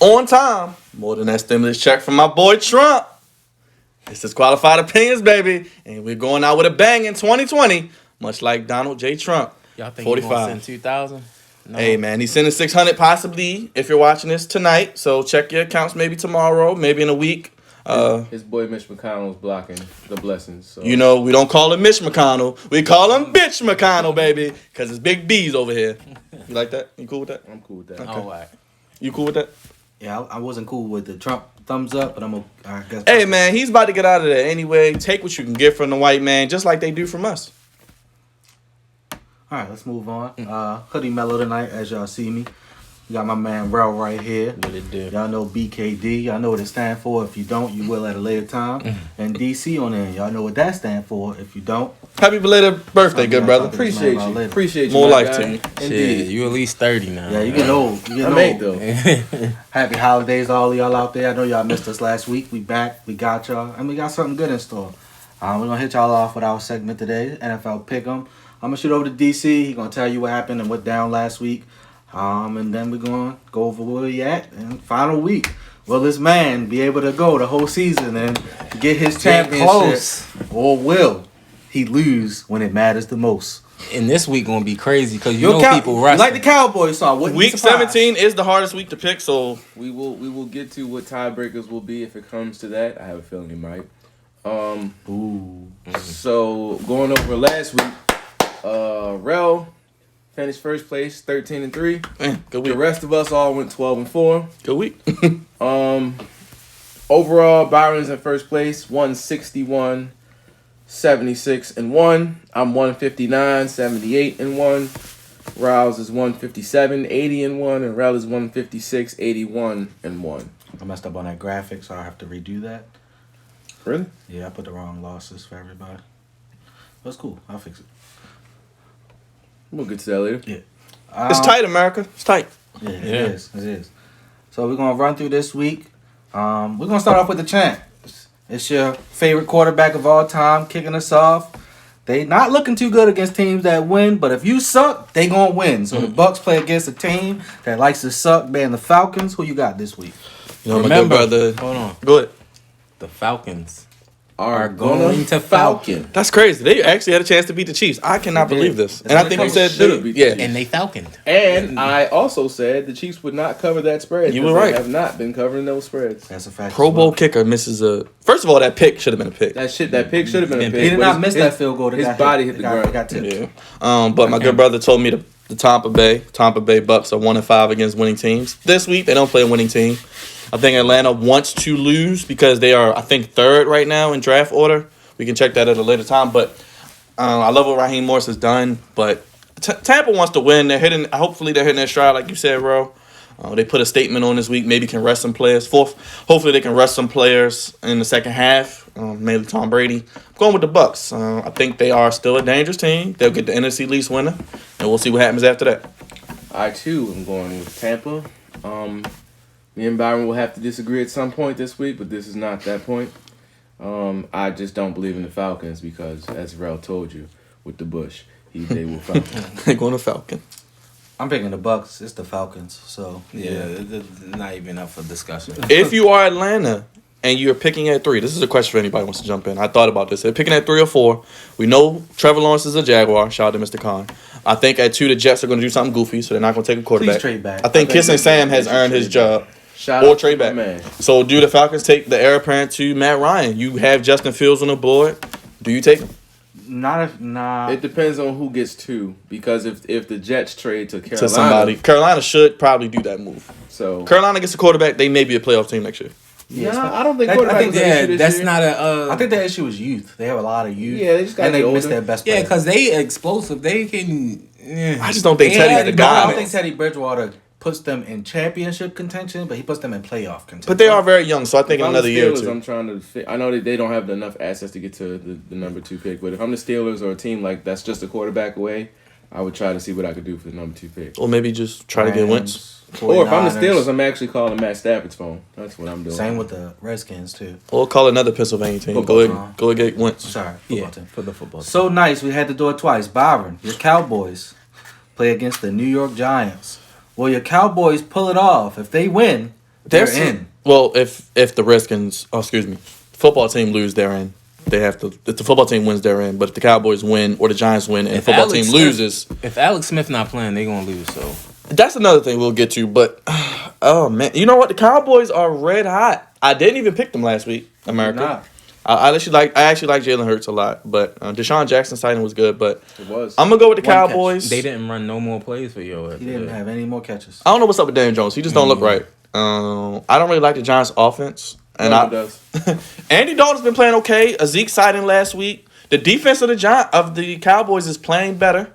on time. More than that stimulus check from my boy Trump. This is Qualified Opinions, baby. And we're going out with a bang in 2020, much like Donald J. Trump. Y'all think he's going to send 2,000? No. Hey, man, he's sending 600 possibly if you're watching this tonight. So check your accounts maybe tomorrow, maybe in a week. His boy Mitch McConnell's blocking the blessings. So. You know, we don't call him Mitch McConnell. We call him Bitch McConnell, baby, because it's big B's over here. You like that? You cool with that? I'm cool with that. Okay. All right. You cool with that? Yeah, I wasn't cool with the Trump thumbs up, but I guess. Hey, man, he's about to get out of there anyway. Take what you can get from the white man, just like they do from us. All right, let's move on. Hoodie Mellow tonight, as y'all see me. We got my man Rel right here. What it do? Y'all know BKD. Y'all know what it stands for. If you don't, you will at a later time. And DC on there. Y'all know what that stands for. If you don't, Happy belated birthday, good brother. Appreciate you. Appreciate you. More my life guy. to you. Indeed. Shit, you at least 30 now. yeah, you get old. You get I'm old. 8 though. Happy holidays to all of y'all out there. I know y'all missed us last week. We back. We got y'all. And we got something good in store. We're going to hit y'all off with our segment today, NFL Pick'em. I'm going to shoot over to DC. He's going to tell you what happened and what down last week. And then we're going to go over where we at in final week. Will this man be able to go the whole season and get his championship? Close. Or will he lose when it matters the most? And this week going to be crazy because you Your know people you rushing. like the Cowboys song. Wouldn't be Week surprised. 17 is the hardest week to pick, so We will get to what tiebreakers will be if it comes to that. I have a feeling it might. Ooh. So going over last week, Rel finished first place, 13-3. man, good The week. rest of us all went 12-4. Good week. Overall, Byron's in first place, 161, 76-1. I'm 159, 78-1. Rouse is 157, 80-1, and Rel is 156, 81-1. I messed up on that graphic, so I have to redo that. Really? Yeah, I put the wrong losses for everybody. That's cool. I'll fix it. We'll get to that later. Yeah. It's tight, America. It's tight. Yeah, it is. It is. So we're going to run through this week. We're going to start off with the champ. It's your favorite quarterback of all time kicking us off. They not looking too good against teams that win, but if you suck, they going to win. So the Bucks play against a team that likes to suck, being the Falcons. Who you got this week? You know, my good Remember, brother. hold on. Go ahead. The Falcons Are going to Falcon. That's crazy. They actually had a chance to beat the Chiefs. I cannot They did. believe this. That's And I what think they you said, should've beat the yeah. Chiefs. And they falconed. And I also said the Chiefs would not cover that spread. You 'cause were right. They have not been covering those spreads. That's a fact. Pro as well. Bowl kicker misses a. First of all, that pick should have been a pick. That pick should have been a pick. He did but not his- miss his- that field goal. That his got body hit. hit the ground. Got tipped. Yeah. But my good brother told me the Tampa Bay Bucks are 1-5 against winning teams. This week they don't play a winning team. I think Atlanta wants to lose because they are, I think, third right now in draft order. We can check that at a later time. But I love what Raheem Morris has done. But Tampa wants to win. They're hitting. Hopefully they're hitting their stride, like you said, Ro. They put a statement on this week. Maybe can rest some players. Hopefully they can rest some players in the second half. Maybe Tom Brady. I'm going with the Bucks. I think they are still a dangerous team. They'll get the NFC least winner, and we'll see what happens after that. I too am going with Tampa. Me and Byron will have to disagree at some point this week, but this is not that point. I just don't believe in the Falcons because, as Rel told you, with the Bush, they will Falcon. They're going to Falcon. I'm picking the Bucks. It's the Falcons. So Yeah, it's not even up for discussion. If you are Atlanta and you're picking at 3, this is a question for anybody who wants to jump in. I thought about this. They're picking at 3 or 4. We know Trevor Lawrence is a Jaguar. Shout out to Mr. Khan. I think at 2, the Jets are going to do something goofy, so they're not going to take a quarterback. Please trade back. I think Kissing Sam has earned his job. Shout Or out trade to my back. man. So do the Falcons take the heir apparent to Matt Ryan? You have Justin Fields on the board. Do you take him? nah. It depends on who gets 2 because if the Jets trade to Carolina, To somebody. Carolina should probably do that move. so Carolina gets a quarterback. They may be a playoff team next year. yeah, I don't think I quarterback think was an issue Yeah, this that's year. not a. I think the issue is youth. They have a lot of youth. Yeah, they just gotta and they get missed older. their best Yeah, player. because they explosive. They can. I just don't think Teddy's the I guy, don't man. think Teddy Bridgewater puts them in championship contention, but he puts them in playoff contention. But they are very young, so I think If in I'm the another year or Steelers, 2. I'm trying to. I know that they don't have enough assets to get to the number 2 pick, but if I'm the Steelers or a team like that's just a quarterback away, I would try to see what I could do for the number 2 pick. Or maybe just try to get Wentz. Or if I'm the 49ers. Steelers, I'm actually calling Matt Stafford's phone. That's what I'm doing. Same with the Redskins too. Or call another Pennsylvania team. Football Go ahead, get Wentz. Sorry, football Yeah, team. for the football. So nice. We had to do it twice. Byron, your Cowboys play against the New York Giants. Will your Cowboys pull it off? If they win, They're in. Well, if the Redskins, football team lose, they're in. They have to. If the football team wins, they're in. But if the Cowboys win or the Giants win and the football team loses, if Alex Smith not playing, they gonna lose. So that's another thing we'll get to. But oh man, you know what? The Cowboys are red hot. I didn't even pick them last week, America. I actually like Jalen Hurts a lot, but Deshaun Jackson's signing was good. But It was. I'm gonna go with the One Cowboys. they didn't run no more plays for you. He didn't have any more catches. I don't know what's up with Daniel Jones. He just don't look right. I don't really like the Giants' offense, and No one does. Andy Dalton's been playing okay. A Zeke sighting last week. The defense of the Cowboys is playing better,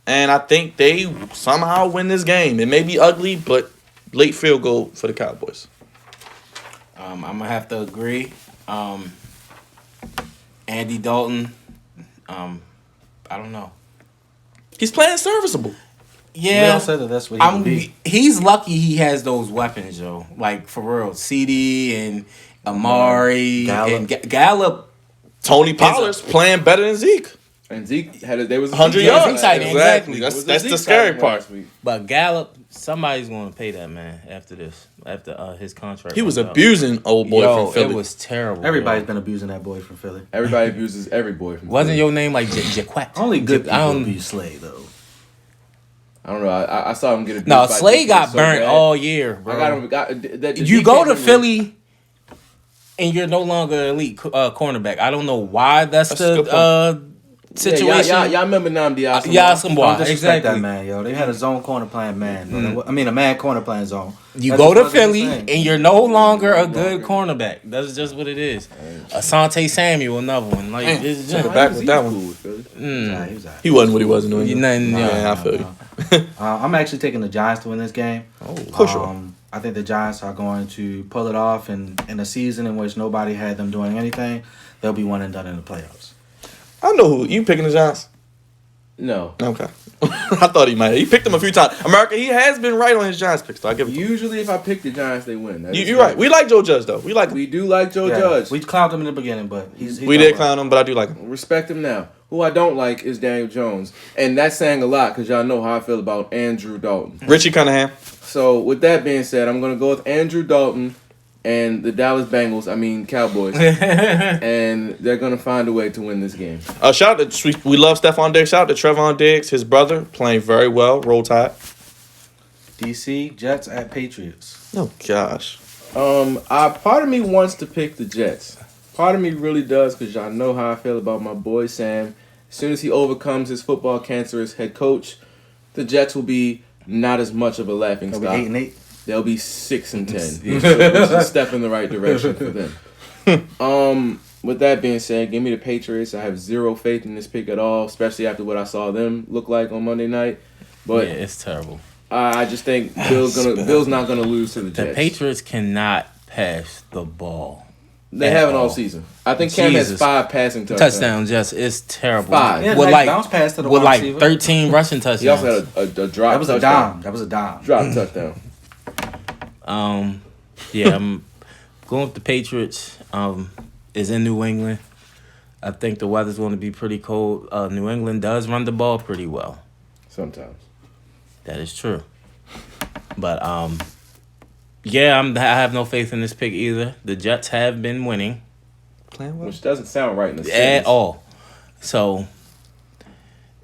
and I think they somehow win this game. It may be ugly, but late field goal for the Cowboys. I'm gonna have to agree. Andy Dalton. I don't know. He's playing serviceable. We Yeah, all said that that's what he would be. he's lucky he has those weapons, yo. Like for real, CD and Amari Gallup. and Gallup. Tony Pollard's playing better than Zeke. And Zeke there was 100 Yeah, yards. Zeke sighting, exactly. That's It was the Zeke scary sighting part. last week. But Gallup, somebody's gonna pay that man after this, after his contract. He was runs out. abusing old boy Yo, from Philly. it was terrible. Everybody's yo. been abusing that boy from Philly. Everybody abuses every boy from Wasn't Philly. your name like Jaquette? Only good I people don't. abuse Slade though. I don't know. I saw him get abused. No, by Slade defense got so burnt bad. all year, bro. I got him. The You DK go to thing was- Philly, and you're no longer elite cornerback. I don't know why that's That's a good the situation. Y'all remember Nnamdi Asomugha? Yassam Don't disrespect exactly. that man, yo. They had a zone corner playing man. I mean, a man corner playing zone. You That go just to wasn't the Philly, same. and you're no longer a good cornerback. That's just what it is. Asante Samuel, another one. Like Man, it's take just, it back with that He was one. cool with Philly. Nah, he was all right. He wasn't what he was in New England. nothing. Yeah, I feel you. I'm actually taking the Giants to win this game. For sure. I think the Giants are going to pull it off, and in a season in which nobody had them doing anything, they'll be one and done in the playoffs. I know who you picking the Giants. No. Okay, I thought he might. He picked them a few times. America, he has been right on his Giants picks. So I give it. Usually, if I pick the Giants, they win. That is You're right. fact. We like Joe Judge though. We like. We do like Joe Yeah, Judge. we clowned him in the beginning, but he's We done did well. clown him, but I do like him. Respect him now. Who I don't like is Daniel Jones, and that's saying a lot because y'all know how I feel about Andrew Dalton. Richie Cunningham. So with that being said, I'm gonna go with Andrew Dalton and the Dallas Bengals. I mean Cowboys, and they're gonna find a way to win this game. Shout out to we love Stephon Diggs. Shout out to Trevon Diggs, his brother, playing very well. Roll Tide. DC Jets at Patriots. Oh gosh. Part of me wants to pick the Jets. Part of me really does because y'all know how I feel about my boy Sam. As soon as he overcomes his football cancer as head coach, the Jets will be not as much of a laughing They'll be stock. 8-8. They'll be 6-10, which is a step in the right direction for them. With that being said, give me the Patriots. I have zero faith in this pick at all, especially after what I saw them look like on Monday night. But yeah, it's terrible. I just think Bill's not gonna lose to the The Jets. Patriots cannot pass the ball. They at haven't all all. season. I think Cam has Jesus. 5 passing touchdowns. Touchdowns, yes, it's terrible. 5. Yeah, With nice like bounce pass to the with wide like receiver. 13 rushing touchdowns. He also had a drop. That was a touchdown. dime. That was a dime. Drop touchdown. Yeah, I'm going with the Patriots. Is in New England. I think the weather's going to be pretty cold. New England does run the ball pretty well. Sometimes. That is true. But yeah, I have no faith in this pick either. The Jets have been winning Playing well. Which doesn't sound right in the at sentence. all. So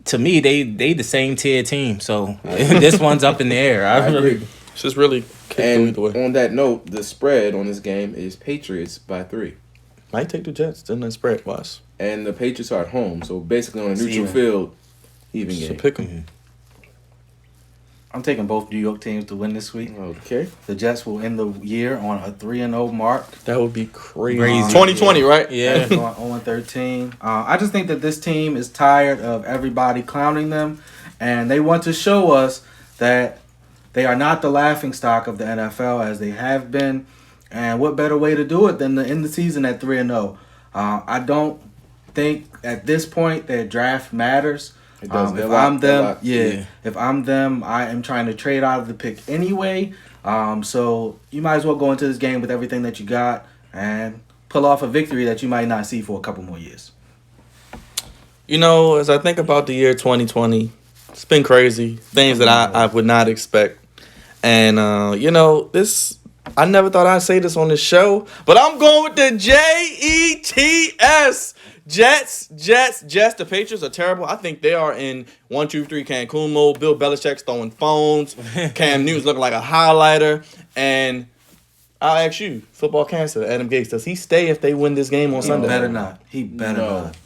to me, they the same tier team. So this one's up in the air. I really agree. It's just really kicked And either way. on that note, the spread on this game is Patriots by 3. Might take the Jets. Didn't that spread wise? And the Patriots are at home, so basically on a It's neutral even. field, even So game. pick them. I'm taking both New York teams to win this week. Okay. The Jets will end the year on a 3-0 mark. That would be crazy. Crazy. 2020, right? yeah. Going 0-13. I just think that this team is tired of everybody clowning them, and they want to show us that they are not the laughingstock of the NFL as they have been. And what better way to do it than to end the season at 3-0? I don't think at this point that draft matters. It does. If They're I'm locked- they're them, locked. Yeah. if I'm them, I am trying to trade out of the pick anyway. So you might as well go into this game with everything that you got and pull off a victory that you might not see for a couple more years. You know, as I think about the year 2020, it's been crazy. Things that I would not expect. And, you know, this I never thought I'd say this on this show, but I'm going with the Jets. Jets. The Patriots are terrible. I think they are in 1, 2, 3 Cancun mode. Bill Belichick's throwing phones. Cam Newton's looking like a highlighter. And I'll ask you, football cancer, Adam Gates, does he stay if they win this game on Sunday? Better not. He better not.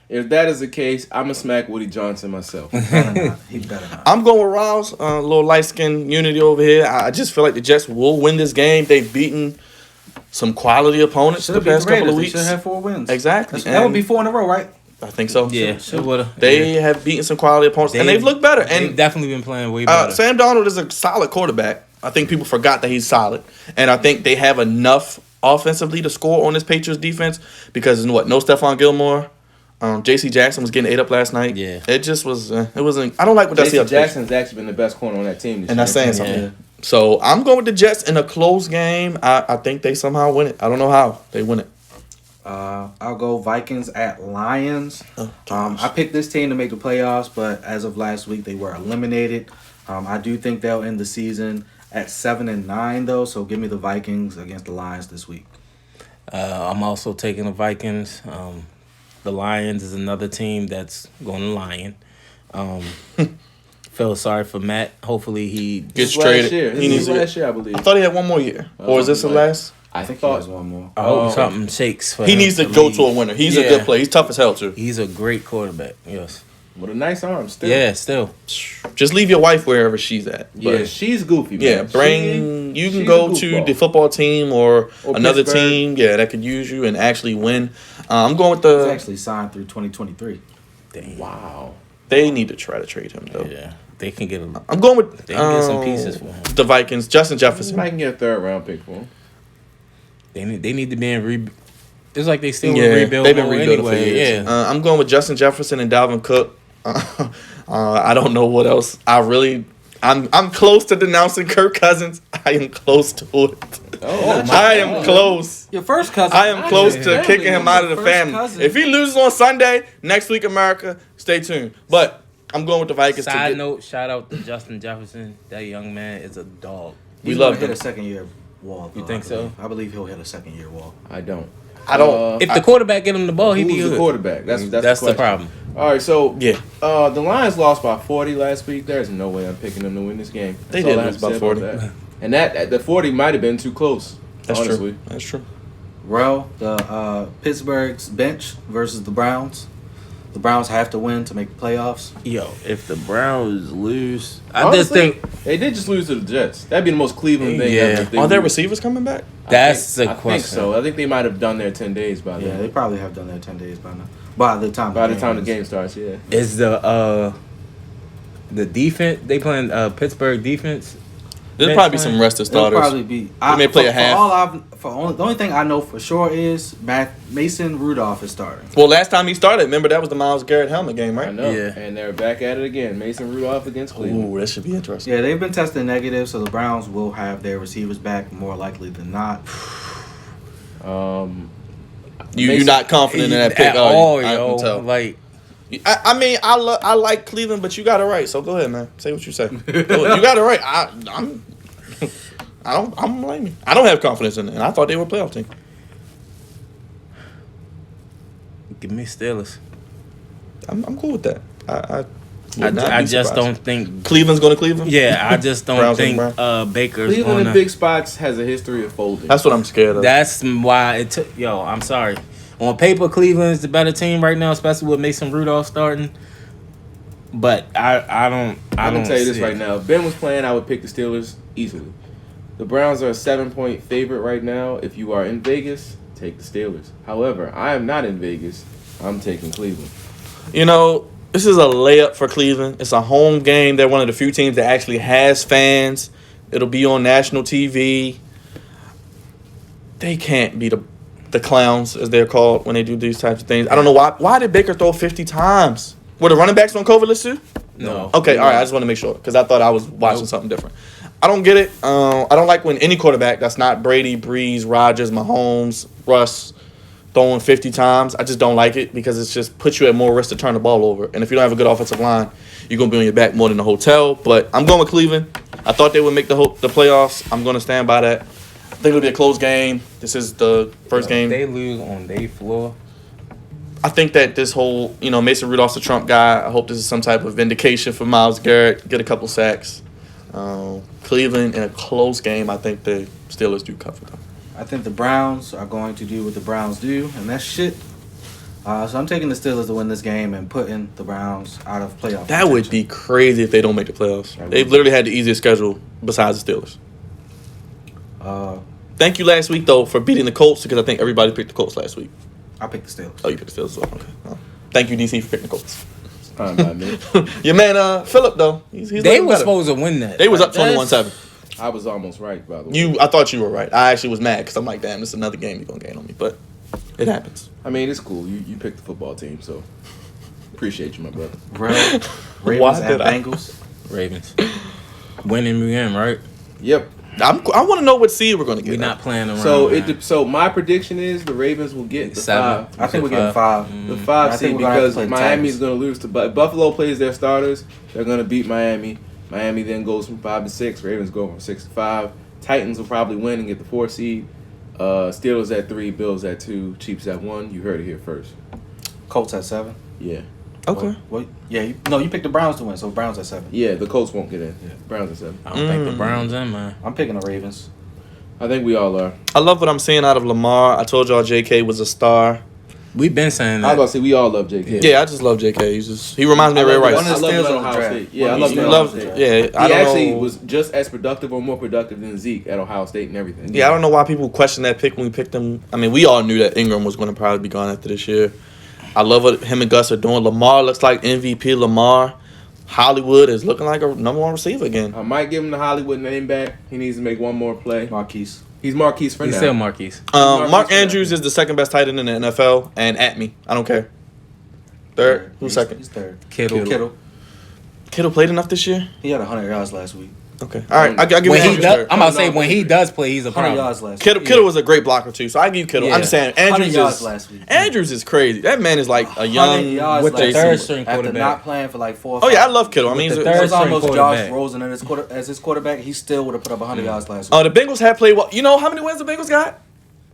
If that is the case, I'm going to smack Woody Johnson myself. Better not. He better not. I'm going with Rouse, a little light-skinned unity over here. I just feel like the Jets will win this game. They've beaten some quality opponents the past couple of weeks. They should have 4 wins. Exactly. That would be 4 in a row, right? I think so. Yeah, it would have. They have beaten some quality opponents, and they've looked better. They've And definitely been playing way better. Sam Darnold is a solid quarterback. I think people forgot that he's solid. And I think they have enough offensively to score on this Patriots defense because, no Stephon Gilmore. J.C. Jackson was getting ate up last night. Yeah. It just was, it wasn't, I don't like what I see J.C. up there. Jackson's actually been the best corner on that team this year. And that's saying something. Yeah. So I'm going with the Jets in a close game. I think they somehow win it. I don't know how they win it. I'll go Vikings at Lions. Oh, I picked this team to make the playoffs, but as of last week, they were eliminated. I do think they'll end the season at 7-9, though. So give me the Vikings against the Lions this week. I'm also taking the Vikings. The Lions is another team that's going to Lion. Feel sorry for Matt. Hopefully he Gets Last traded. year. He needs to last year, I believe. I thought he had one more year. Or is this the last? I think thought he has one more. I hope something shakes for He him needs to go leave. to a winner. He's a good player. He's tough as hell, too. He's a great quarterback. Yes. with a nice arm still. Yeah, still. Just leave your wife wherever she's at. Yeah, But she's goofy, man. yeah, bring you can she's go a to goofball. the football team or another Pittsburgh. team, that could use you and actually win. I'm going with He's the. actually signed through 2023. Dang. Wow. They need to try to trade him though. Yeah, they can get a. I'm going with They can get some pieces for him. the Vikings. Justin Jefferson. Might can get a third round pick for him. They need to be in rebuild. It's like they still Yeah, rebuild they've been mode rebuilding for anyway. years. Yeah. I'm going with Justin Jefferson and Dalvin Cook. I don't know what else. I'm close to denouncing Kirk Cousins. I am close to it. I am close. Your first cousin. I am close to Family kicking him member, out of the first family. cousin. If he loses on Sunday, next week America, stay tuned. But I'm going with the Vikings. Side note, shout out to Justin Jefferson. That young man is a dog. We He's love gonna hit him. a second year wall. You though, think I so? believe. I believe he'll hit a second year wall. I don't. I don't. If the quarterback get him the ball, he be Who's good. the quarterback? That's the question. problem. All right, so Yeah. the Lions lost by 40 last week. There's no way I'm picking them to win this game. They That's did all I lose have to by say 40. about that. And that the 40 might have been too close. That's honestly. true. That's true. Well, the Pittsburgh's bench versus the Browns. The Browns have to win to make the playoffs. Yo, if the Browns lose, I Honestly, just think they did just lose to the Jets. That'd be the most Cleveland thing Yeah. ever. if they Are their lose. receivers coming back? that's I the think question. so. I think they might have done their 10 days by Yeah, then. they probably have done that 10 days by now. By the time By the time the ends. game starts, yeah. Is the defense they playing Pittsburgh defense? There's Bench probably playing? some rested They'll starters. probably be. may play a half. The only thing I know for sure is Mason Rudolph is starting. Well, last time he started, remember that was the Myles Garrett helmet game, I right? know. Yeah. And they're back at it again. Mason Rudolph against Cleveland. Ooh, that should be interesting. Yeah, they've been testing negative, so the Browns will have their receivers back more likely than not. You're not confident in that pick, at are you? all, I yo. can tell. Like I mean, I like Cleveland, but you got it right. So go ahead, man. Say what you say. You got it right. I don't blame you. I don't have confidence in it, and I thought they were a playoff team. give me Steelers. I'm cool with that. would not I be just surprised. don't think. Cleveland's going to Cleveland. Yeah, I just don't Browns think and Baker's Cleveland in gonna. big spots has a history of folding. That's what I'm scared of. That's why it took. Yo, I'm sorry. On paper, Cleveland's the better team right now, especially with Mason Rudolph starting. But I don't. I'm gonna tell you this see right it. now. If Ben was playing, I would pick the Steelers easily. The Browns are a 7-point favorite right now. If you are in Vegas, take the Steelers. However, I am not in Vegas. I'm taking Cleveland. You know, this is a layup for Cleveland. It's a home game. They're one of the few teams that actually has fans. It'll be on national TV. They can't be the clowns, as they're called, when they do these types of things. I don't know why. Why did Baker throw 50 times? Were the running backs on COVID list too? No. Okay, all right. I just want to make sure because I thought I was watching something different. I don't get it. I don't like when any quarterback that's not Brady, Breeze, Rodgers, Mahomes, Russ throwing 50 times. I just don't like it because it's just puts you at more risk to turn the ball over. And if you don't have a good offensive line, you're going to be on your back more than the hotel. But I'm going with Cleveland. I thought they would make the playoffs. I'm going to stand by that. I think it'll be a close game. This is the first If game. they lose on their floor. I think that this whole, Mason Rudolph's the Trump guy. I hope this is some type of vindication for Myles Garrett. Get a couple sacks. Cleveland in a close game. I think the Steelers do cover them. I think the Browns are going to do what the Browns do, and that's shit. So I'm taking the Steelers to win this game and putting the Browns out of playoff. That would be crazy if they don't make the playoffs. That would They've be. literally had the easiest schedule besides the Steelers. Thank you last week, though, for beating the Colts because I think everybody picked the Colts last week. I picked the Steelers. Oh, you picked the Steelers as well. Okay. Thank you, DC, for picking the Colts. It's fine by me. Your man, Phillip, though, he's They looking were better. supposed to win that. They was up That's- 21-7. I was almost right, by the way. I thought you were right. I actually was mad because I'm like, damn, this is another game you're going to gain on me. But it happens. I mean, it's cool. You picked the football team, so appreciate you, my brother. Ravens Why at did I? Bengals. Ravens. Winning again, right? Yep. I want to know what seed we're going to get. We're not playing around. So man. so my prediction is the Ravens will get the 7. 5. I think we're getting 5. The I 5 think seed we're gonna have to because play the Miami's Titans. going to lose to Buffalo plays their starters. They're going to beat Miami. Miami then goes from 5 to 6. Ravens go from 6 to 5. Titans will probably win and get the 4 seed. Steelers at 3, Bills at 2, Chiefs at 1. You heard it here first. Colts at 7. Yeah. Okay. Well, yeah, you picked the Browns to win, so Browns at 7. Yeah, the Colts won't get in. Browns at 7. I don't think the Browns in, man. I'm picking the Ravens. I think we all are. I love what I'm seeing out of Lamar. I told y'all J.K. was a star. We've been saying I was that. about to say we all love JK. Yeah, I just love J.K. He reminds me of Ray I Rice. love One of the him Steelers at on the Ohio draft. State. Yeah, I One love of him the at Steelers Ohio on the State. draft. Yeah, He I don't actually know. was just as productive or more productive than Zeke at Ohio State and everything. Yeah, I don't know why people question that pick when we picked him. I mean, we all knew that Ingram was going to probably be gone after this year. I love what him and Gus are doing. Lamar looks like MVP Lamar. Hollywood is looking like a number 1 receiver again. I might give him the Hollywood name back. He needs to make one more play. Marquise. He's Marquise for He's now. still Marquise. Mark Marcus Andrews is the second best tight end in the NFL, and at me, I don't care. Third, who's second? He's third. Kittle. Kittle played enough this year. He had 100 yards last week. Okay, all right. I give you When he Andrews does, third. I'm about to say when he does play, he's a 100 problem. yards last Kittle, week. Kittle was a great blocker too, so I give you Kittle. Yeah. I'm just saying 100 Andrews yards is last week. Andrews is crazy. That man is like a 100 young yards with the last third week string after quarterback. not playing for like 4 or 5. Oh yeah, I love Kittle. I mean, With he's the a, It third was almost string Josh quarterback. Rosen as his quarterback. He still would have put up 100 yards last week. oh, the Bengals have played well. You know how many wins the Bengals got?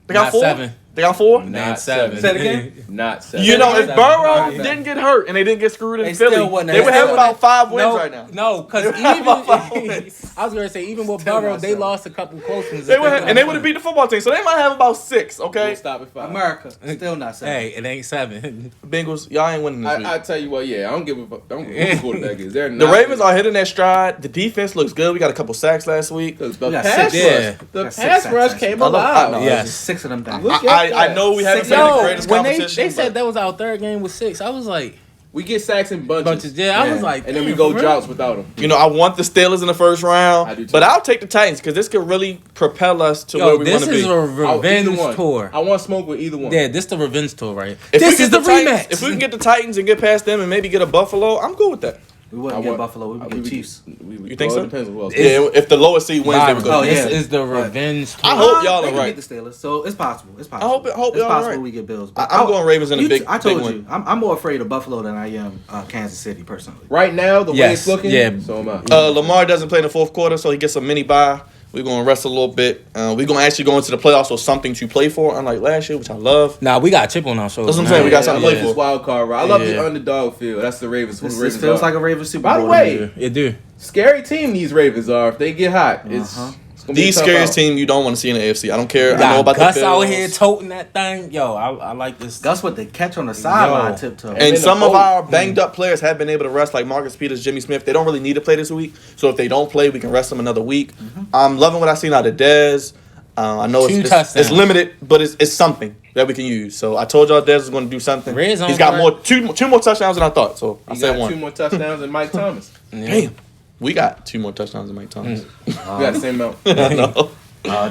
They got Not 4. 7. They got 4. Not 7. Say it again? Not 7. You know, if Seven. Burrow Yeah. didn't get hurt and they didn't get screwed in They Philly, still wouldn't they have- would they have still about 5 wins right now. No, because They would have about 5 even wins. I was gonna say even with Still Burrow, not they 7. lost a couple close ones. They would have, and they would have beat the football team, so they might have about 6. Okay, We'll stop at 5. America, still not 7. Hey, it ain't 7. Bengals, y'all ain't winning this week. I tell you what, yeah, I don't give a fuck. I don't give who the quarterback is. They're The not Ravens are hitting their stride. The defense looks good. We got a couple sacks last week. The We got pass 6. Yeah. rush. The We got 6 pass sacks rush last came week. alive. know. Yes. 6 of them things. Look at I that. know we haven't been in the greatest when they competition. said but that was our third game with 6, I was like, We get sacks in bunches. bunches. Yeah, I was Yeah. like, And then we damn, go for real? droughts without them. you know, I want the Steelers in the first round, I do too. but I'll take the Titans because this could really propel us to Yo, where we want this to be. is a revenge tour. I want smoke with either one. Yeah, this the revenge tour, right? If we This get is the Titans- rematch. If we can get the Titans and get past them and maybe get a Buffalo, I'm cool with that. We wouldn't get Buffalo. We would get Chiefs. You think so? It depends on who else. Yeah, if the lowest seed wins, then we Byron, go. Oh, this yeah. is the Right. revenge tour. I hope y'all They are can right. get the Steelers, so it's possible. It's I possible. hope it's y'all are possible right. we get Bills. I'm going Ravens in a big. I told big you, win. I'm more afraid of Buffalo than I am Kansas City personally. Right now, the way Yes, it's looking, yeah. so am I. Lamar doesn't play in the fourth quarter, so he gets a mini bye. We're going to rest a little bit. We're going to actually go into the playoffs with something to play for, unlike last year, which I love. Nah, we got a chip on our shoulders. That's what I'm saying, we got I something love to play this for. wild card. Right? I love the Yeah. underdog feel. That's the Ravens. Who the This Ravens feels are. like a Ravens Super By Bowl. the way, It do. scary team these Ravens are. If they get hot, it's gonna be The a tough scariest out. team you don't want to see in the AFC. I don't care. We I know got about Gus the Bills. out here toting that thing. Yo, I like this. Gus with the catch on the sideline Yo. tiptoe. And And then some the of whole- our banged up players have been able to rest, like Marcus Peters, Jimmy Smith. They don't really need to play this week. So if they don't play, we can rest them another week. I'm loving what I've seen out of Dez. I know Two it's touchdowns. limited, but it's something that we can use. So I told y'all Dez was going to do something. Red zone He's got for two more touchdowns than I thought. So I He said got one. 2 more touchdowns than Mike Thomas. Yeah. Damn, we got 2 more touchdowns than Mike Thomas. We got the same amount. I know.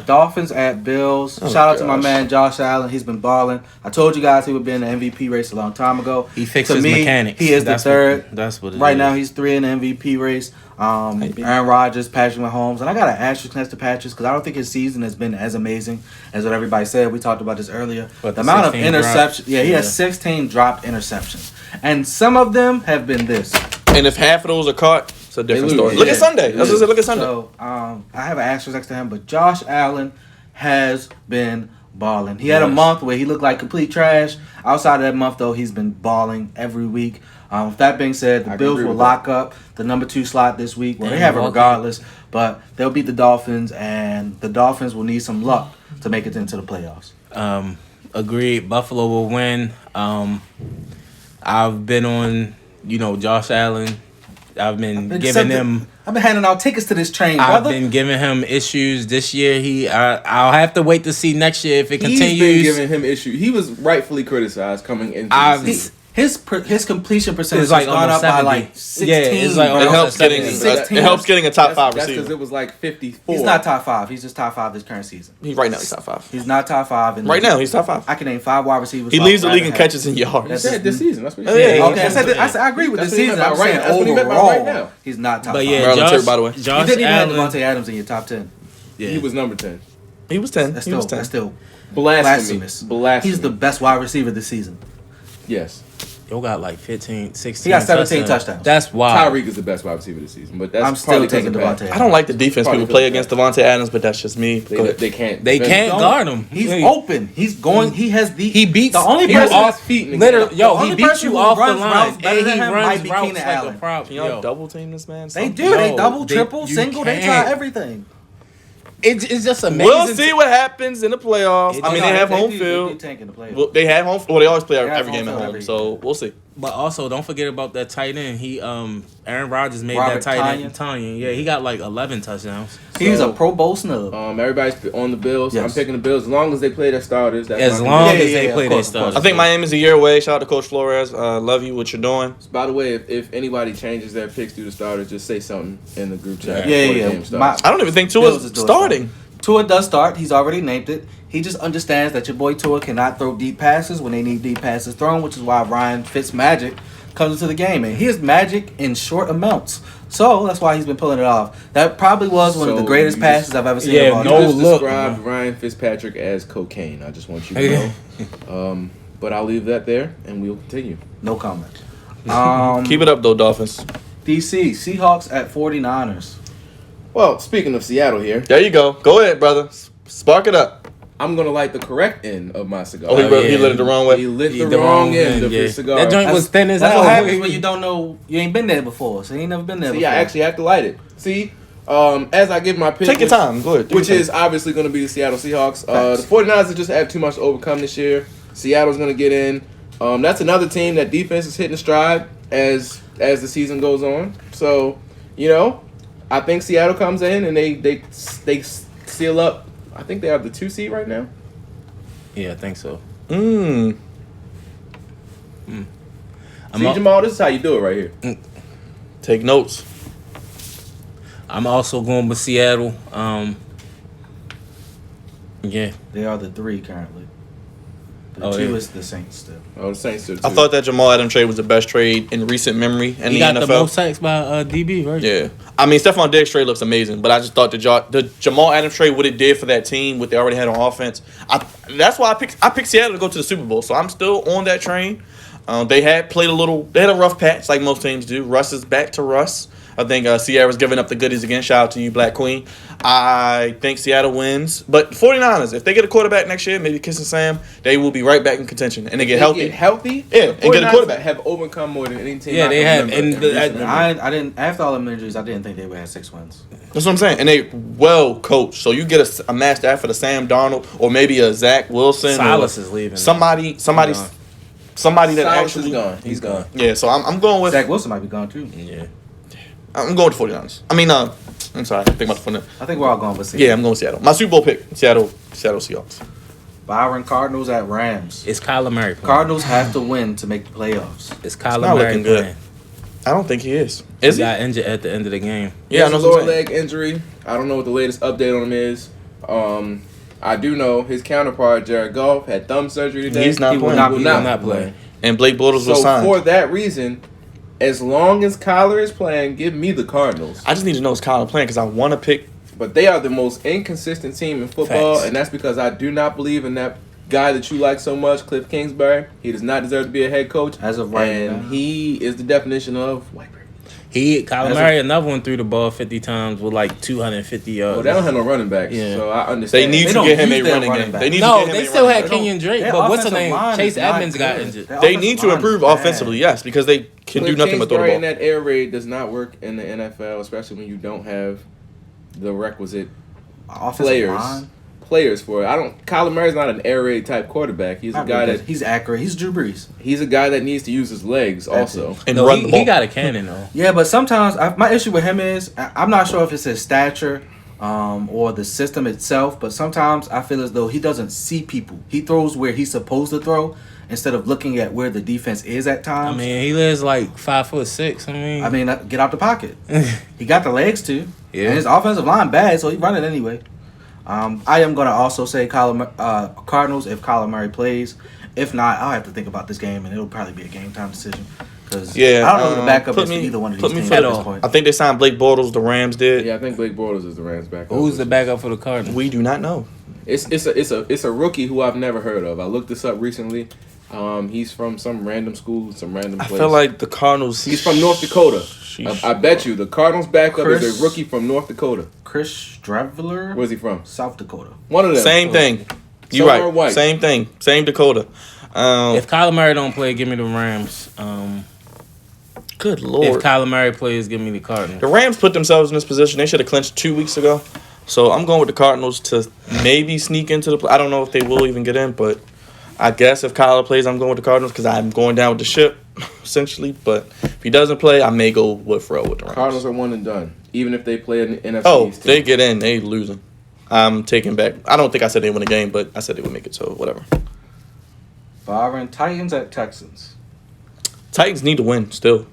Dolphins at Bills. Oh, Shout out to my gosh. man Josh Allen. He's been balling. I told you guys he would be in the MVP race a long time ago. He fixed To his me, mechanics. He is That's the third. What, that's what it Right is. now, he's 3 in the MVP race. Aaron Rodgers, Patrick Mahomes, and I got an asterisk next to Patrick because I don't think his season has been as amazing as what everybody said. We talked about this earlier. But the the amount of 16 interceptions, drops. he Yeah. has 16 dropped interceptions, and some of them have been this. And if half of those are caught, it's a different lose. story. Yeah. Look at Sunday. That's what I said. Look at Sunday. So I have an asterisk next to him, but Josh Allen has been balling. He had a Yes. month where he looked like complete trash. Outside of that month, though, he's been balling every week. With that being said, the I Bills agree will with lock up the number 2 slot this week. Well, they Damn, have it okay. regardless, but they'll beat the Dolphins, and the Dolphins will need some luck to make it into the playoffs. Agreed. Buffalo will win. I've been on, Josh Allen. I've been giving him. I've been handing out tickets to this train, I've brother. been giving him issues this year. I'll have to wait to see next year if it He's been continues. giving him issues. He was rightfully criticized coming into I've- the season. His completion percentage It's like has gone up almost by 70. like 16. Yeah, it's like bro. It almost helps getting 16. it helps getting a top 5 That's because receiver. it was like 54. He's not top 5. He's just top 5 this current season. Right now he's top 5. He's not top 5. Right now he's top 5. I can name 5 wide receivers. He who leads the I'd league in rather have. catches and yards. He said this season. That's what he Oh, said. yeah, Okay, I agree with That's this what he season. meant I'm by saying right- that's what he meant by overall, right now. he's not top But 5. yeah, Maryland Josh, Terry, by the way. You Josh didn't even have Allen. Devontae Adams in your top 10. Yeah. He was number 10. He was 10. That's He still, was 10. that's still Blasphemy. blasphemous. Blasphemy. He's the best wide receiver this season. Yes. Yo got like 15, 16. He got 17 touchdowns. That's wild. Tyreek is the best wide receiver this season, but that's I'm still probably taking because of Devontae. I don't like the defense Probably people play because against Devontae Adams, but that's just me. Go They, ahead. they can't. They defend. can't Don't. guard him. He's Yeah. open. He's going. He has the. He beats the only you person. off feet, nigga. Literally, yo, The he only beats person you who off the runs line, routes better and he than him runs might be routes Keenan like Allen. a problem. Can y'all Yo. double team this man? They Something? do. They No, double, they- triple, you single. They try can't. everything. It's just amazing. We'll see what happens in the playoffs. It- I mean, no, they have home They field. tanking the playoffs. Well, they have home. Well, they always play They have every game home at field home. every So we'll see. But also, don't forget about that tight end. Aaron Rodgers made Robert that tight end. Tonyan. Tonyan. Yeah, he got like 11 touchdowns. He's So, a Pro Bowl snub. Everybody's on the Bills. Yes. I'm picking the Bills as long as they play their starters. That's As my long prediction. as they play of their course, of course. starters. I think Miami's a year away. Shout out to Coach Flores. Love you. What you're doing. By the way, if anybody changes their picks due to starters, just say something in the group chat. Yeah, before the yeah. game starts. I don't even think Bills Tua's is doing starting. Tua does start. He's already named it. He just understands that your boy Tua cannot throw deep passes when they need deep passes thrown, which is why Ryan Fitzmagic comes into the game. And he is magic in short amounts. So that's why he's been pulling it off. That probably was one of the So greatest you passes just- I've ever seen. Yeah, of all You no time. just look, described Ryan Fitzpatrick as cocaine. I just want you to know. But I'll leave that there, and we'll continue. No comment. Keep it up, though, Dolphins. DC, Seahawks at 49ers. Well, speaking of Seattle here, There you go. Go ahead, brother. Spark it up. I'm going to light the correct end of my cigar. Oh, he, Oh, he yeah. lit it the wrong He way. lit He the wrong end of yeah. his cigar. That joint was thin as That's hell. what happens when you don't know, you ain't been there before. So you ain't never been there See, before. I actually have to light it. See, as I give my pick, Take your time. Go ahead. Do which your is thing. obviously going to be the Seattle Seahawks. Facts. The 49ers just have too much to overcome this year. Seattle's going to get in. That's another team that defense is hitting a stride as the season goes on. So, I think Seattle comes in and they seal up. I think they have the 2 seed right now. Yeah, I think so. Mm. See, Jamal, this is how you do it right here. Take notes. I'm also going with Seattle. Yeah. They are the 3 currently. The Oh, 2 yeah. is the Saints still. Oh, the Saints do too. I thought that Jamal Adams trade was the best trade in recent memory in He the got NFL. the most sacks by DB, right? Yeah. I mean, Stephon Diggs trade looks amazing, but I just thought the Jamal Adams trade, what it did for that team, what they already had on offense. That's why I picked Seattle to go to the Super Bowl. So I'm still on that train. They had a rough patch like most teams do. Russ is back to Russ. I think Sierra's giving up the goodies again. Shout out to you, Black Queen. I think Seattle wins. But 49ers, if they get a quarterback next year, maybe Kiss and Sam, they will be right back in contention. And they get healthy. the Yeah, and get a 49ers quarterback. Have overcome more than any team. Yeah, I they can have, remember and in the- recent memory. I didn't, after all them injuries, I didn't think they would have 6 wins. That's what I'm saying. And they well coached. So you get a match after the Sam Darnold or maybe a Zach Wilson. Silas or is leaving. Somebody gone. that Silas actually is gone. He's gone. Yeah, so I'm going with Zach Wilson might be gone too. Yeah. I'm going to 49ers. I mean, I'm sorry, I think about the 49ers. I think we're all going with Seattle. Yeah, I'm going with Seattle. My Super Bowl pick, Seattle Seahawks. Byron, Cardinals at Rams. It's Kyler Murray. playing. Cardinals have to win to make the playoffs. It's Kyler not Murray looking good. playing. I don't think he is. He Is he? got injured at the end of the game. He Yeah, I has know a what lower I'm saying. leg injury. I don't know what the latest update on him is. I do know his counterpart, Jared Goff, had thumb surgery today. He's not He will playing. not Will be not play. play. And Blake Bortles was So signed. for that reason, as long as Kyler is playing, give me the Cardinals. I just need to know is Kyler playing because I want to pick. But they are the most inconsistent team in football, Facts. and that's because I do not believe in that guy that you like so much, Cliff Kingsbury. He does not deserve to be a head coach. As of right and now. he is the definition of white privilege. Kyler Murray, another one threw the ball 50 times with like 250 yards. Well, they don't have no running backs, Yeah. so I They understand. need They to don't get him a use their running running game. back. They need No, to get him they a still running had game. Kenyon Drake, Their but what's the offensive name? line Chase is not Edmonds got good. injured. Their They offensive need to line improve is bad. offensively, yes, because they can do Cliff nothing but throw the Kingsbury in ball. that air raid does not work in the NFL, especially when you don't have the requisite Offensive players line, for it. Kyler Murray's not an air raid type quarterback. He's a not guy really that good. He's accurate. He's Drew Brees. he's a guy that needs to use his legs That's also. it. And No, run the ball. he got a cannon though. Yeah, but sometimes my issue with him is I'm not sure if it's his stature or the system itself, but sometimes I feel as though he doesn't see people. He throws where he's supposed to throw instead of looking at where the defense is at I times. mean, he lives like 5'6". I mean, get out the pocket. He got the legs too. Yeah. And his offensive line bad, so he run it anyway. I am going to also say Cardinals if Kyler Murray plays. If not, I'll have to think about this game, and it'll probably be a game time decision. Because Yeah, I don't know who the backup put is for me- either one of put these me teams for at the- this point. I think they signed Blake Bortles. The Rams did. Yeah, I think Blake Bortles is the Rams backup. Who's the backup for the Cardinals? We do not know. It's a rookie who I've never heard of. I looked this up recently. He's from some random school, some random I place. feel like the Cardinals. He's from North Dakota. Sheesh. I bet you the Cardinals backup is Chris- a rookie from North Dakota. Chris Streveler, Where's he from? South Dakota. One of them. Same thing. You Silver or right. white? Same thing. Same Dakota. If Kyler Murray don't play, give me the Rams. Good If lord. Kyler Murray plays, give me the Cardinals. The Rams put themselves in this position. They should have clinched 2 weeks ago. So I'm going with the Cardinals to maybe sneak into the play. I don't know if they will even get in, but I guess if Kyler plays, I'm going with the Cardinals because I'm going down with the ship, essentially. But if he doesn't play, I may go with Fro with the Rams. Cardinals are one and done. Even if they play an NFC Oh, East they team. get in. They losing. I'm taking back. I don't think I said they win a game, but I said they would make it, so whatever. Byron, Titans at Texans. Titans need to win still.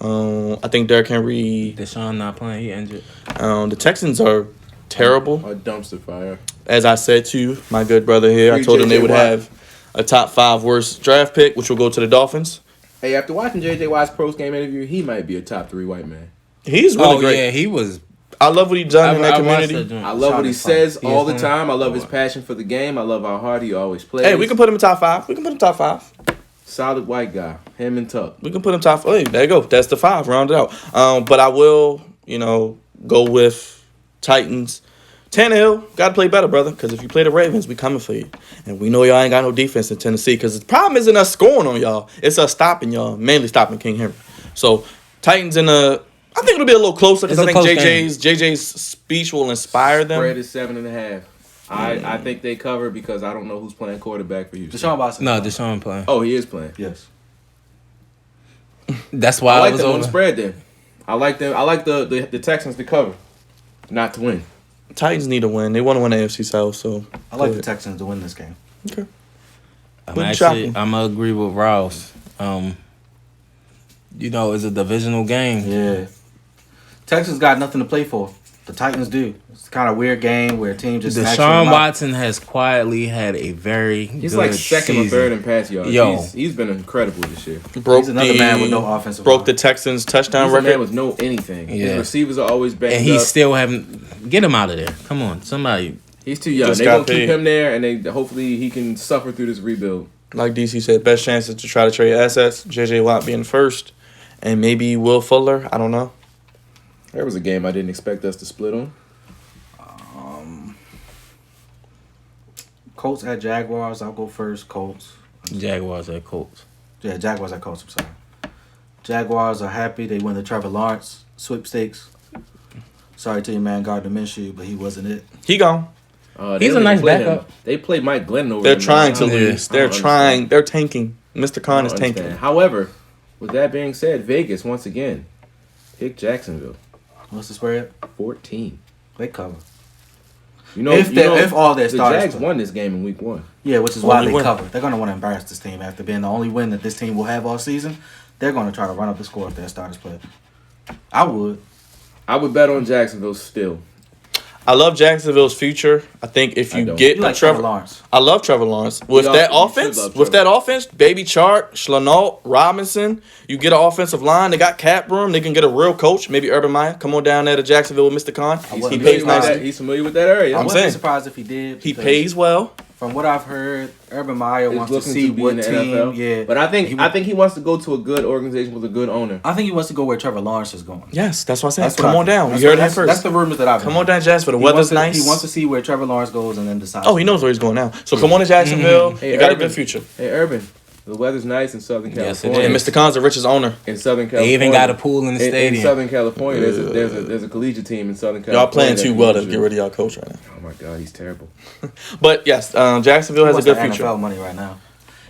I think Derrick Henry. Deshaun not playing, he injured. The Texans are terrible. A dumpster fire. As I said to my good brother here, I Free told him they J.J. would Watt. have a top 5 worst draft pick, which will go to the Dolphins. Hey, after watching J.J. Watt's post game interview, he might be a top 3 white man. He's really great. Yeah, he was. I love what he's done in that watched community. that joint. I love what he Sean is funny. says He all is the funny. time. I love his passion for the game. I love how hard he always plays. Hey, we can put him in top 5. We can put him top 5. Solid white guy. Him and Tuck. We can put him top 5. Hey, there you go. That's the 5. Round it out. But I will, go with Titans. Tannehill, got to play better, brother. Because if you play the Ravens, we coming for you. And we know y'all ain't got no defense in Tennessee. Because the problem isn't us scoring on y'all. It's us stopping y'all. Mainly stopping King Henry. So, Titans in a... I think it'll be a little closer because It's I a think close JJ's speech will inspire them. Spread is 7.5. I think they cover because I don't know who's playing quarterback for Houston. Deshaun Watson. No, Deshaun playing. Oh, he is playing. Yes. That's why I I like was them on the over. spread then. I like them. I like the Texans to cover, not to win. Titans need to win. They want to win AFC South, so I like go the ahead. Texans to win this game. Okay. I'm Wouldn't shock me. gonna agree with Rouse. It's a divisional game. Yeah. Texans got nothing to play for. The Titans do. It's kind of weird game where a team just snatches them Deshaun out. Watson has quietly had a very He's good like second season. or third in pass yards. Yo. He's been incredible this year. Broke He's another man with no offensive Broke line. the Texans touchdown He's a man record. with no anything. Yeah. His receivers are always banged And he's up. still haven't. Get him out of there. Come on, somebody. He's too young. Just They got gonna keep paid. him there, and they hopefully he can suffer through this rebuild. Like DC said, best chances to try to trade assets. JJ Watt being first, and maybe Will Fuller. I don't know. There was a game I didn't expect us to split on. Colts at Jaguars. I'll go first. Colts. Jaguars at Colts. Yeah, Jaguars at Colts. I'm sorry. Jaguars are happy. They win the Trevor Lawrence sweepstakes. Sorry to your man, Gardner Minshew, but he wasn't it. He gone. They He's a don't nice even play backup. him. They played Mike Glennon over They're him. trying to I don't- lose. I They're don't trying. understand. They're tanking. Mr. I Khan don't is tanking. understand. However, with that being said, Vegas once again pick Jacksonville What's the spread? 14. They cover. If all their the starters Jags play. won this game in week 1. Yeah, which is why Only they win. cover. They're going to want to embarrass this team after being the only win that this team will have all season. They're going to try to run up the score if their starters play. I would. I would bet on Jacksonville still. I love Jacksonville's future. I think if I you don't. get You like Trevor Trevor Lawrence. I love Trevor Lawrence. With You that also- you should offense, love with Trevor. that offense, Baby Chart, Schlenault, Robinson, you get an offensive line. They got cap room. They can get a real coach, maybe Urban Meyer. Come on down there to Jacksonville with Mr. Khan. I He wouldn't pays be nicely. surprised. He's familiar with that area. I I'm wouldn't saying. be surprised if he did. He because pays well. from what I've heard, Urban Meyer Is wants to looking see be what in the team. NFL. Yeah, But I think he wants to go to a good organization with a good owner. I think he wants to go where Trevor Lawrence is going. Yes, that's what I said. That's what Come I on think. down. That's You heard what- that first. That's the rumors that I've. Come on down, Jasper. The He weather's wants to- nice. He wants to see where Trevor Lawrence goes and then decide. Oh, he knows where he's going now. So come on to Jacksonville. Hey, You got a Urban. good future. Hey, Urban, the weather's nice in Southern Yes, it California. And Mr. Khan's the richest owner. In Southern They California, even got a pool in the In stadium. Southern California, there's a collegiate team in Southern California. Y'all playing too well to that get rid of y'all coach right now. Oh my God, he's terrible. But yes, Jacksonville He has a wants good the future. NFL money right now.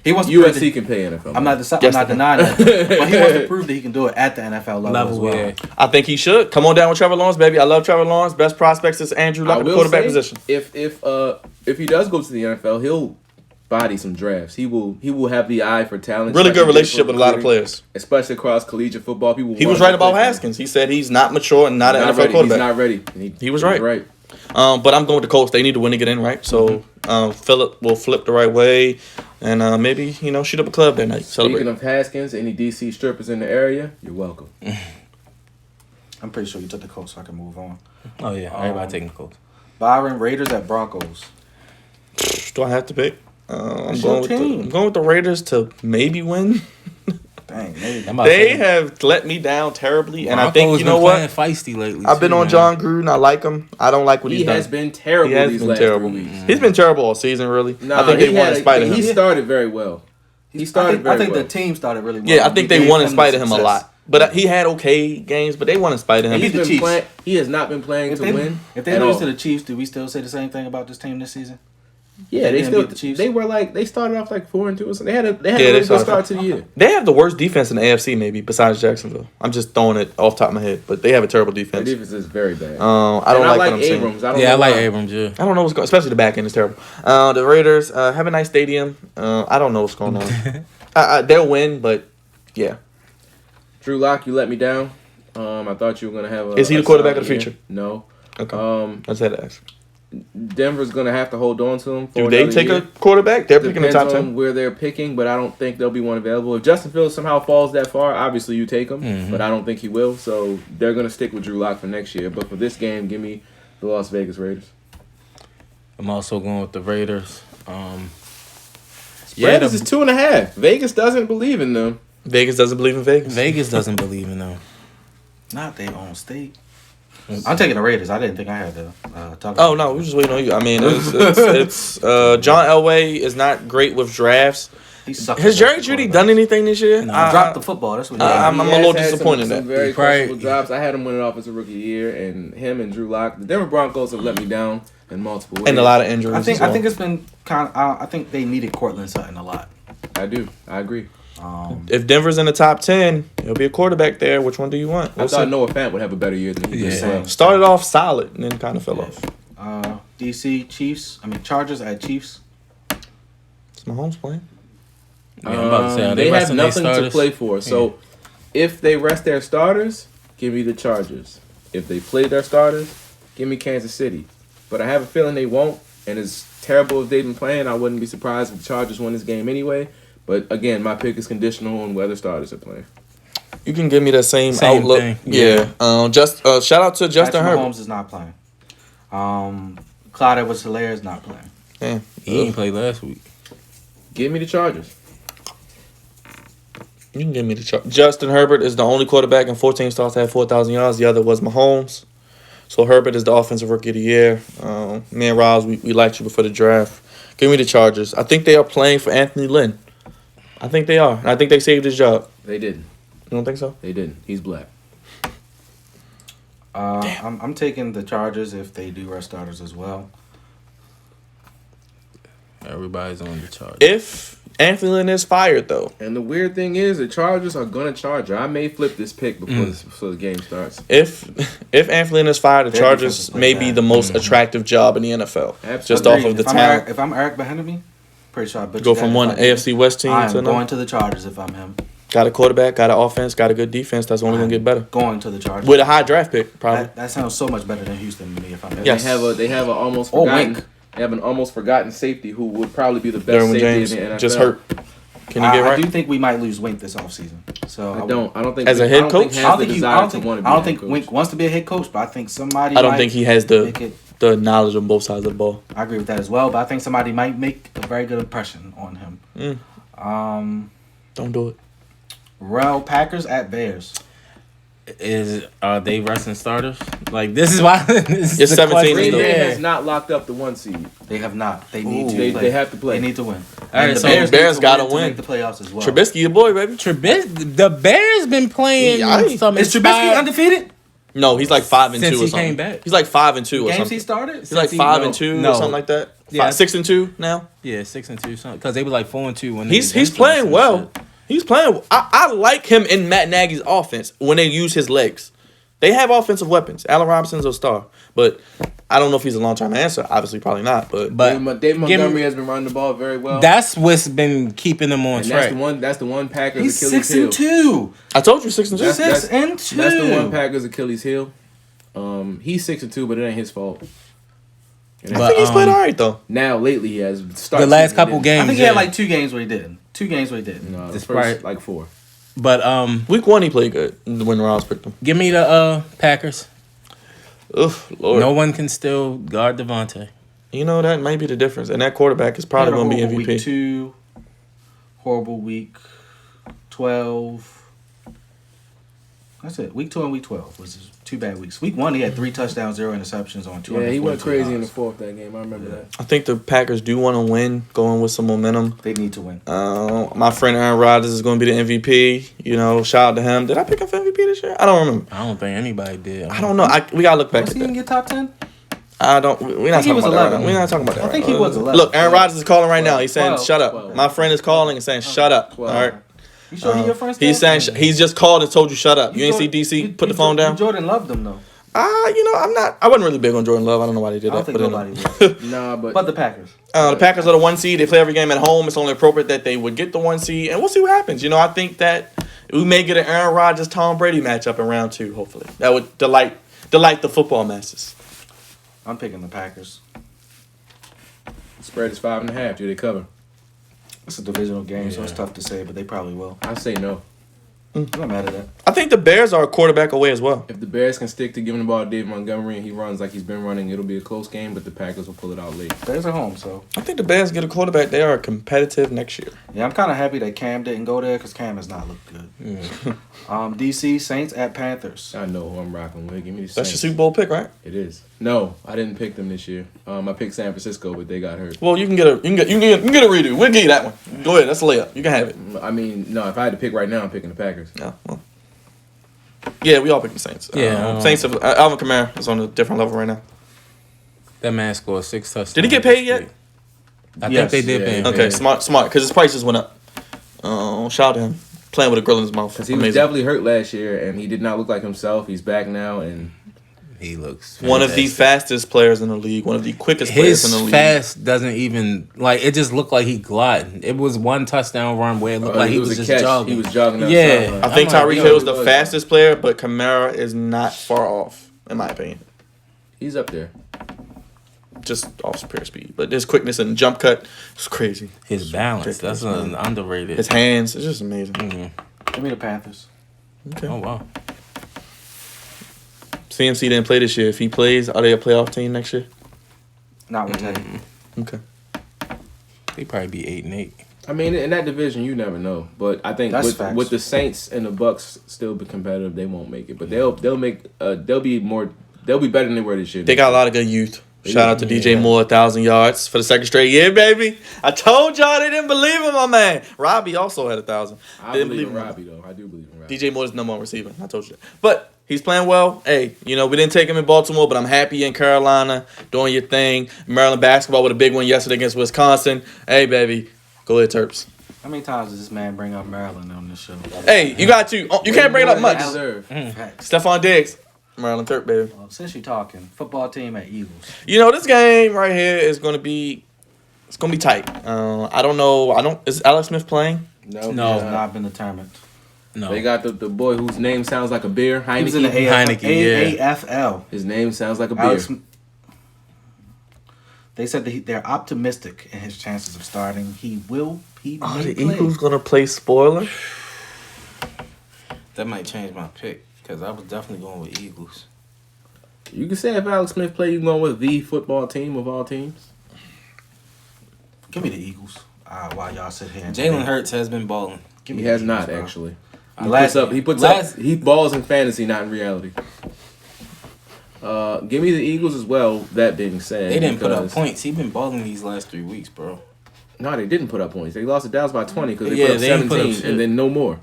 He wants to prove USC that- can pay NFL. I'm not, Yes, I'm not they denying that, but he wants to prove that he can do it at the NFL level as well. yeah. I think he should. Come on down with Trevor Lawrence, baby. I love Trevor Lawrence. Best prospects is Andrew Luck I at the will quarterback say, position. if he does go to the NFL, he'll body some drafts. He will have the eye for talent. Really like good he did relationship for with a lot of recruiting, players. especially across collegiate football. People. He want was to right about play for him. Haskins. He said he's not mature and not an Not NFL ready. He's quarterback. not ready. And He was right. But I'm going with the Colts. They need to win to get in, right? So Phillip will flip the right way and maybe, shoot up a club that night. Celebrate. Speaking of Haskins, any DC strippers in the area, you're welcome. I'm pretty sure you took the Colts, so I can move on. Oh yeah, everybody taking the Colts. Byron, Raiders at Broncos. Do I have to pick? I'm It's going your team. I'm going with the Raiders to maybe win. Dang, maybe. I'm about to They say, have let me down terribly, and I Broncos think you know been what? playing feisty lately. I've been too, on man. John Gruden. I like him. I don't like what He he's done. has been terrible He has these been last terrible. 3 weeks. He's been terrible all season, really. Nah, I think they won in spite of him. He started very well. He started I very think well. the team started really well. Yeah, I think We they gave won in him spite the of him a success. lot. But he had okay games, but they won in spite of him. And He's the Chiefs. He has not been playing If to they, win. if they at lose all. to the Chiefs, do we still say the same thing about this team this season? Yeah, They they didn't still beat the Chiefs? they were they started off 4-2 or something. They had a Yeah, really they good started start off- to the year. They have the worst defense in the AFC, maybe, besides Jacksonville. I'm just throwing it off the top of my head, but they have a terrible Their defense. defense is very bad. I don't and like what I'm seeing. Abrams. I don't Yeah, know I like why. Abrams. Yeah. I don't know what's going, especially the back end is terrible. The Raiders have a nice stadium. I don't know what's going on. They'll win, but yeah. Drew Lock, you let me down. I thought you were gonna have a. Is he a the quarterback of solid the year. future? No. Okay. Let's head to ask. Denver's gonna have to hold on to him. For Do they another take year. a quarterback? They're picking the Depends top on 10. where they're picking, but I don't think there'll be one available. If Justin Fields somehow falls that far, obviously you take him, but I don't think he will. So they're gonna stick with Drew Lock for next year. But for this game, give me the Las Vegas Raiders. I'm also going with the Raiders. Raiders is 2.5. Vegas doesn't believe in them. Vegas doesn't believe in Vegas. Vegas doesn't believe in them. Not their own state. I'm taking the Raiders. I didn't think I had to talk. Oh no, we're just waiting on you. I mean, it's John Elway is not great with drafts. He sucks Has at Jerry drafting Judy quarterbacks. done anything this year? No. Drop the football. That's what he I'm did. a He has little had disappointed in some that. very He probably- questionable drops. I had him winning offensive rookie of the year, and him and Drew Lock. The Denver Broncos have let me down in multiple ways. And a lot of injuries. I think as well. I think it's been kind of. I think they needed Cortland Sutton a lot. I do. I agree. If Denver's in the top 10, there'll be a quarterback there. Which one do you want? I We'll thought see. Noah Fant would have a better year than he did. Yeah. as well. Started off solid and then kind of fell off. DC Chiefs. Chargers at Chiefs. It's Mahomes playing. Yeah, I'm about to say, are They have resting their nothing to starters? play for. So if they rest their starters, give me the Chargers. If they play their starters, give me Kansas City. But I have a feeling they won't. And as terrible as they've been playing, I wouldn't be surprised if the Chargers win this game anyway. But again, my pick is conditional on whether starters are playing. You can give me that same outlook. thing. Yeah. Shout out to Justin Patrick Herbert. Mahomes is not playing. Clyde Edwards-Helaire is not playing. Damn. He didn't play last week. Give me the Chargers. You can give me the Justin Herbert is the only quarterback in 14 starts to have 4,000 yards. The other was Mahomes. So Herbert is the offensive rookie of the year. Me and Roz, we liked you before the draft. Give me the Chargers. I think they are playing for Anthony Lynn. I think they are. And I think they saved his job. They didn't. You don't think so? They didn't. He's black. I'm taking the Chargers if they do rest starters as well. Everybody's on the Chargers. If Anthony Lynn is fired, though. And the weird thing is, the Chargers are going to charge her. I may flip this pick before the game starts. If Anthony Lynn is fired, the Their Chargers defense is may like be that. the most attractive job in the NFL. Absolutely. Just off Agreed. of the if I'm talent. Eric, if I'm Eric Bieniemy, pretty sure I bet Go you from that one if I- AFC West team I to am another. going to the Chargers if I'm him. Got a quarterback, got an offense, got a good defense. That's only going to get better. Going to the Chargers. With a high draft pick, probably. That sounds so much better than Houston to me if I'm him. Yes. They have an almost Or forgotten. Wink. They have an almost forgotten safety who would probably be the best Derwin safety James in the NFL. just hurt. Can you get I right? do think we might lose Wink this offseason. So I don't think As a Wink- head I don't think coach? has I don't the think desire to want to be I a don't head think coach. Wink wants to be a head coach, but I think somebody. I don't might think he has the make it the knowledge on both sides of the ball. I agree with that as well, but I think somebody might make a very good impression on him. Don't do it. Rel Packers at Bears. Are they resting starters? Like, this is why this It's is the 17 question. Green though. Bay Yeah. has not locked up the 1 seed. They have not. They need to. They play. they have to play. They need to win. right, And the so Bears, Bears need to gotta win to win. make the playoffs as well. Trubisky, your boy, baby. The Bears been playing Yeah, some Is Trubisky inspired- undefeated? No, he's like 5-2 Since or he something. came back. He's like 5-2 or Games something. he started? He's like he- 5-2 no. or something like that. Yeah. 6-2 now. Yeah, 6-2 something. Because they were like 4-2 when He's they benched him playing and well. shit. He's playing. I like him in Matt Nagy's offense when they use his legs. They have offensive weapons. Allen Robinson's a star, but I don't know if he's a long-term answer. Obviously, probably not. But Dave Montgomery has been running the ball very well. That's what's been keeping them on and track. that's the one Packers He's Achilles heel. 6-2. I told you 6-2. That's- 6-2. That's the one Packers Achilles heel. He's 6-2, but it ain't his fault. And I think he's played all right though. now lately he has started The last season, couple he games. I think he yeah. had like 2 games where he didn't. 2 games where he didn't. didn't. No, the Despite- first like 4. But Week 1 he played good when Ross picked him. give me the Packers. Ugh, Lord. No one can still guard Devontae. You know that might be the difference, and that quarterback is probably Had a going to be horrible MVP. Week 2, horrible week 12. That's it. Week 2 and week 12 was his 2 bad weeks. Week 1 he had 3 touchdowns, 0 interceptions on 2. Yeah, he went crazy in the 4th that game. I remember that. I think the Packers do want to win, going with some momentum. They need to win. My friend Aaron Rodgers is going to be the MVP. You know, shout out to him. Did I pick him for MVP this year? I don't remember. I don't think anybody did. I don't know. We gotta look back Was at he even that. get top 10? I don't. We're not he talking was about that. 11. Right now. We're not talking about that. I think right he now. was 11. Look, Aaron Rodgers is calling right now. He's saying, 12. "Shut up." 12. My friend is calling and saying, "Shut up." 12. All right. You sure he your friend? He's saying he's just called and told you, "Shut up." You ain't see Jordan- DC put the phone down. Jordan loved him though. You know, I'm not. I wasn't really big on Jordan Love. I don't know why they did I that. don't think but nobody Nah, but But the Packers. The Packers are the 1 seed. They play every game at home. It's only appropriate that they would get the 1 seed, and we'll see what happens. You know, I think that we may get an Aaron Rodgers Tom Brady matchup in round 2. Hopefully, that would delight the football masses. I'm picking the Packers. spread is 5.5. Do they cover? It's a divisional game, so it's Yeah. tough to say, but they probably will. I say no. I'm not mad at that. I think the Bears are a quarterback away as well. If the Bears can stick to giving the ball to Dave Montgomery and he runs like he's been running, it'll be a close game, but the Packers will pull it out late. Bears are home, so I think the Bears get a quarterback. They are competitive next year. yeah, I'm kind of happy that Cam didn't go there because Cam has not looked good. DC Saints at Panthers. I know who I'm rocking with. Give me the That's your Saints. Super Bowl pick, right? It is. No, I didn't pick them this year. I picked San Francisco, but they got hurt. Well, you can get a redo. We'll give you that one. Go ahead. That's a layup. You can have it. I mean, no, if I had to pick right now, I'm picking the Packers. No, well. Yeah, we all pick the Saints. Yeah, Saints. Alvin Kamara is on a different level right now. That man scored 6 touchdowns. Did he get paid yet? I Yes. think they did Yeah, pay him. Okay, Yeah. smart. Because his prices went up. Shout out to him. Playing with a grill in his mouth. Because he was definitely hurt last year, and he did not look like himself. He's back now, and He looks One of the fantastic. fastest players in the league. One of the quickest players His in the league. fast doesn't even like it. Just looked like he gliding. It was one touchdown run where it looked like he was a just catch. jogging. He was jogging down Yeah. sideline. I think I'm like, Tyreek yo, Hill is the he was. fastest player, but Kamara is not far off, in my opinion. He's up there. Just off pure speed. But his quickness and jump cut is crazy. His balance. That's ridiculous, an underrated. His hands, it's just amazing. Mhm. Give me the Panthers. Okay. Oh wow. CMC didn't play this year. If he plays, are they a playoff team next year? Not with Teddy. Okay. They probably be 8-8. I mean, in that division, you never know. But I think That's with, facts. with the Saints and the Bucks still be competitive, they won't make it. But they'll be better than they were this year. They got a lot of good youth. Shout out to DJ Yeah. Moore, 1,000 yards for the second straight year, baby. I told y'all they didn't believe in my man. Robbie also had 1,000. I Didn't believe in him. Robbie though. I do believe in Robbie. DJ Moore is number one receiver. I told you that. But he's playing well. Hey, you know, we didn't take him in Baltimore, but I'm happy in Carolina doing your thing. Maryland basketball with a big one yesterday against Wisconsin. Hey, baby. Go ahead, Terps. How many times does this man bring up Maryland on this show? Hey, you got to. You can't bring it up much. Deserve. Facts. Stephon Diggs. Maryland Terp, baby. Well, since you're talking, football team at Eagles. You know, this game right here is going to be... It's going to be tight. I don't know. Is Alex Smith playing? No, No. Has not been determined. No. They got the boy whose name sounds like a beer. He was in the Heineke. Heineke, AAFL. His name sounds like a beer. Alex, they said that they're optimistic in his chances of starting. He will. He Oh, may the play. Eagles going to play spoiler? That might change my pick because I was definitely going with Eagles. You can say if Alex Smith played, you going with the football team of all teams. Give me the Eagles. While y'all sit here. And Jalen Hurts has been balling. Give me He the has Eagles, not bro. actually. Last- He balls in fantasy, not in reality. Give me the Eagles as well. That being said, They didn't put up because- points. He been balling these last 3 weeks, bro. No, they didn't put up points. They lost to Dallas by 20 because they Yeah, put up they didn't put up 17 shit. and then no more.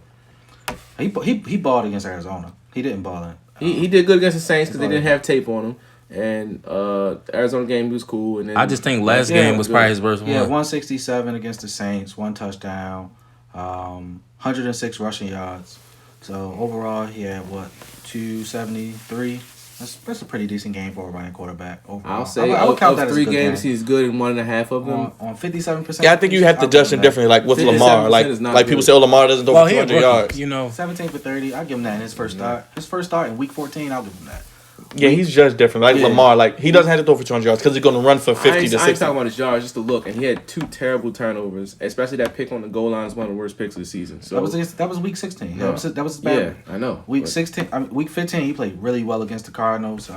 He balled against Arizona. He didn't ball in. He did good against the Saints because they didn't have tape on him. And the Arizona game was cool. And then I just think last Yeah, game was good. probably his worst Yeah, one. 167 against the Saints, 1 touchdown, 106 rushing yards. So overall, he had 273. That's a pretty decent game for a running quarterback. Overall, I'll say I would count that of as 3 a good games, game. he's good in 1.5 of them. On 57%. Yeah, I think you have to judge him differently, like with 57% Lamar. Like is not people good. say, oh, Lamar doesn't throw Well, for he a 200 rookie, yards. you know. 17 for 30. I'll give him that in his first start. His first start in week 14, I'll give him that. Yeah, he's judged different. Like Yeah. Lamar, like he doesn't have to throw for 200 yards because he's going to run for 50 I ain't to talking 60. about his yards, just to look. And he had 2 terrible turnovers, especially that pick on the goal line is one of the worst picks of the season. So That was week 16. No. That was his bad. yeah, I know. Week But 16, week 15, he played really well against the Cardinals.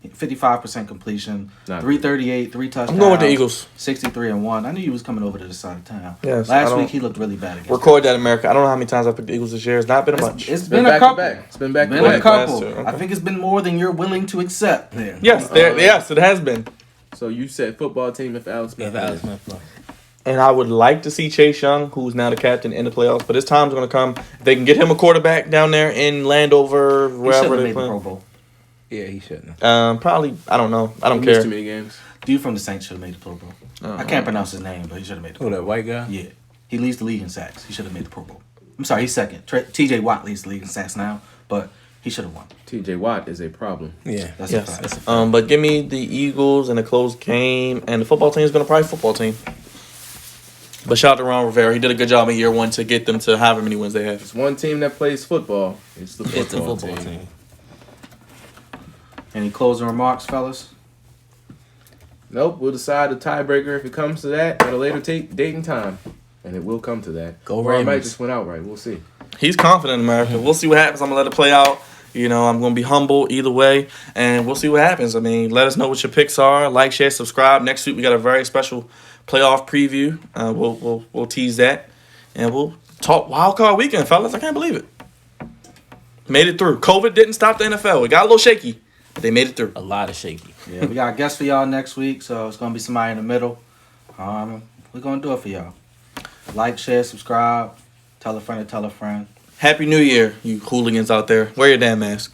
55% completion, Not 338, 3 touchdowns. I'm going with the Eagles. 63-1. I knew he was coming over to the side of town. Yes, I Last don't- week he looked really bad against. Record that, America. I don't know how many times I picked the Eagles this year. It's not been much. It's been been a back to couple. back. It's been back to Been a back. couple. Last two, I okay. think it's been more than you're willing to accept. There. Yes, yes, it has been. So you said football team if Alex Smith. If Alex Smith play. And I would like to see Chase Young, who's now the captain, in the playoffs. But his time's going to come. If they can get him a quarterback down there in Landover, He should wherever have they made the Pro play. Bowl. Yeah, he shouldn't. Probably, I don't know. I don't He missed care. too many games. Dude from the Saints should have made the Pro Bowl. I can't pronounce his name, but he should have made the Pro Who, Bowl. that white guy? Yeah. He leads the league in sacks. He should have made the Pro Bowl. I'm sorry, he's second. TJ Watt leads the league in sacks now, but he should have won. TJ Watt is a problem. Yeah. That's Yes. a fact. That's a fact. But give me the Eagles in a close game, and the football team is going to probably football team. But shout out to Ron Rivera. He did a good job in year 1 to get them to however many wins they have. It's one team that plays football. It's the football, It's a football team. Any closing remarks, fellas? Nope, we'll decide the tiebreaker if it comes to that at a later date and time. And it will come to that. Go Or it might Ravens. just went outright. We'll see. He's confident in America. We'll see what happens. I'm going to let it play out. You know, I'm going to be humble either way, and we'll see what happens. I mean, let us know what your picks are. Like, share, subscribe. Next week, we got a very special playoff preview. We'll tease that, and we'll talk wild card weekend, fellas. I can't believe it. Made it through. COVID didn't stop the NFL. It got a little shaky, but they made it through. A lot of shaky. Yeah, we got guests for y'all next week, so it's gonna be somebody in the middle. We're gonna do it for y'all. Like, share, subscribe, tell a friend to tell a friend. Happy New Year, you hooligans out there. Wear your damn mask.